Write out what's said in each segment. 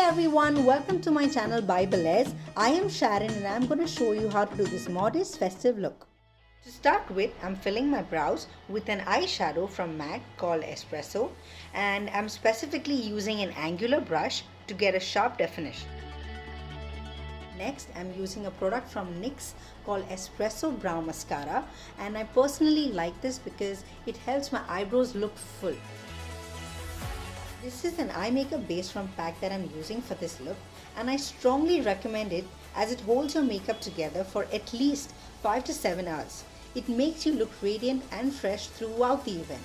everyone, welcome to my channel by Bellezze. I am Sharon and I'm going to show you how to do this modest festive look. To start with, I'm filling my brows with an eyeshadow from MAC called ESPRESSO, and I'm specifically using an angular brush to get a sharp definition. Next, I'm using a product from NYX called Espresso Brow Mascara, and I personally like this because it helps my eyebrows look full. This is an eye makeup base from PAC that I'm using for this look, and I strongly recommend it as it holds your makeup together for at least 5 to 7 hours. It makes you look radiant and fresh throughout the event.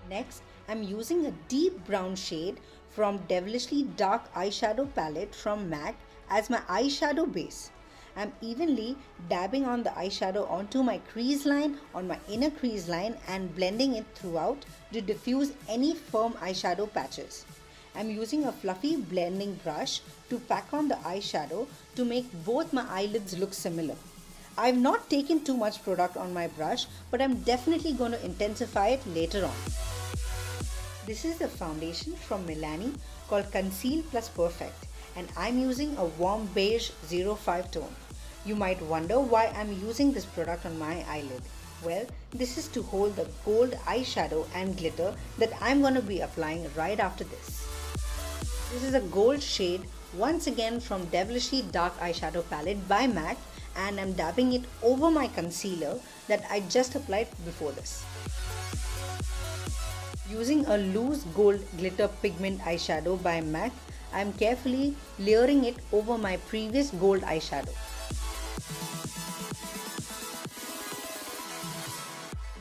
Next, I'm using a deep brown shade from Devilishly Dark Eyeshadow Palette from MAC as my eyeshadow base. I'm evenly dabbing on the eyeshadow onto my crease line, on my inner crease line, and blending it throughout to diffuse any firm eyeshadow patches. I'm using a fluffy blending brush to pack on the eyeshadow to make both my eyelids look similar. I've not taken too much product on my brush, but I'm definitely going to intensify it later on. This is the foundation from MILANI called Conceal Plus Perfect, and I'm using a warm beige 05 tone. You might wonder why I'm using this product on my eyelid. Well, this is to hold the gold eyeshadow and glitter that I'm going to be applying right after this. This is a gold shade once again from Devilishly Dark Eyeshadow Palette by MAC, and I'm dabbing it over my concealer that I just applied before this. Using a loose gold glitter pigment eyeshadow by MAC, I'm carefully layering it over my previous gold eyeshadow.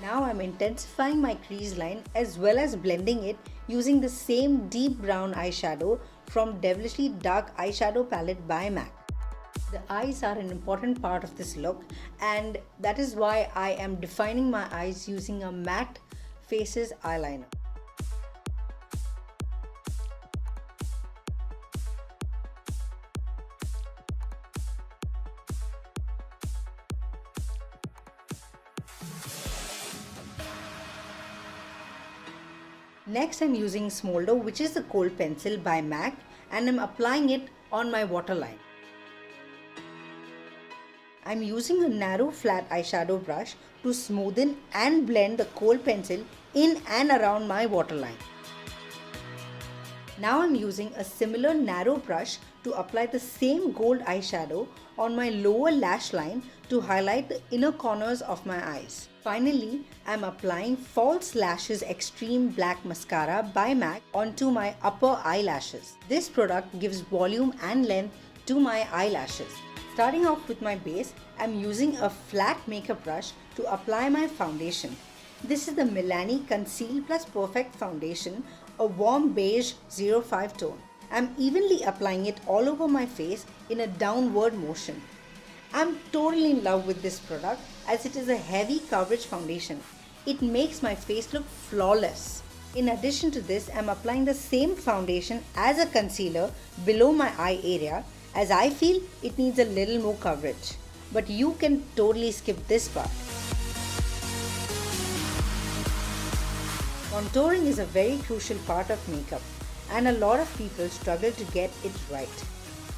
Now I'm intensifying my crease line as well as blending it using the same deep brown eyeshadow from Devilishly Dark Eyeshadow Palette by MAC. The eyes are an important part of this look, and that is why I am defining my eyes using a matte Faces eyeliner. Next, I'm using Smolder, which is the cold pencil by MAC, and I'm applying it on my waterline. I'm using a narrow flat eyeshadow brush to smoothen and blend the cold pencil in and around my waterline. Now I'm using a similar narrow brush to apply the same gold eyeshadow on my lower lash line to highlight the inner corners of my eyes. Finally, I'm applying False Lashes Extreme Black Mascara by MAC onto my upper eyelashes. This product gives volume and length to my eyelashes. Starting off with my base, I'm using a flat makeup brush to apply my foundation. This is the MILANI Conceal Plus Perfect Foundation, a warm beige 05 tone. I'm evenly applying it all over my face in a downward motion. I'm totally in love with this product as it is a heavy coverage foundation. It makes my face look flawless. In addition to this, I'm applying the same foundation as a concealer below my eye area as I feel it needs a little more coverage. But you can totally skip this part. Contouring is a very crucial part of makeup, and a lot of people struggle to get it right.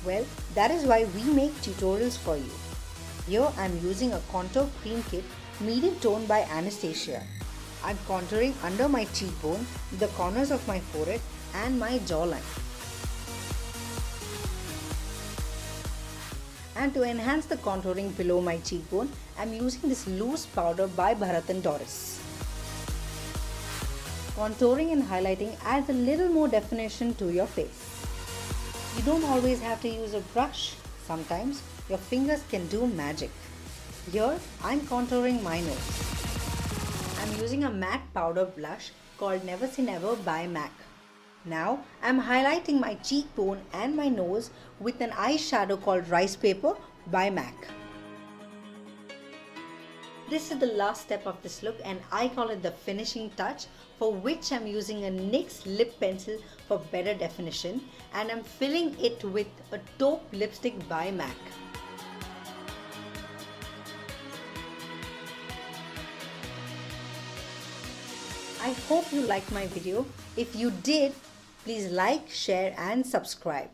Well, that is why we make tutorials for you. Here I'm using a contour cream kit medium tone by Anastasia. I'm contouring under my cheekbone, the corners of my forehead and my jawline. And to enhance the contouring below my cheekbone, I'm using this loose powder by Bharat & Doris. Contouring and highlighting adds a little more definition to your face. You don't always have to use a brush. Sometimes your fingers can do magic. Here I'm contouring my nose. I'm using a matte powder blush called Never Say Never by MAC. Now I'm highlighting my cheekbone and my nose with an eyeshadow called Rice Paper by MAC. This is the last step of this look, and I call it the finishing touch, for which I'm using a NYX lip pencil for better definition, and I'm filling it with a taupe lipstick by MAC. I hope you liked my video. If you did, please like, share and subscribe.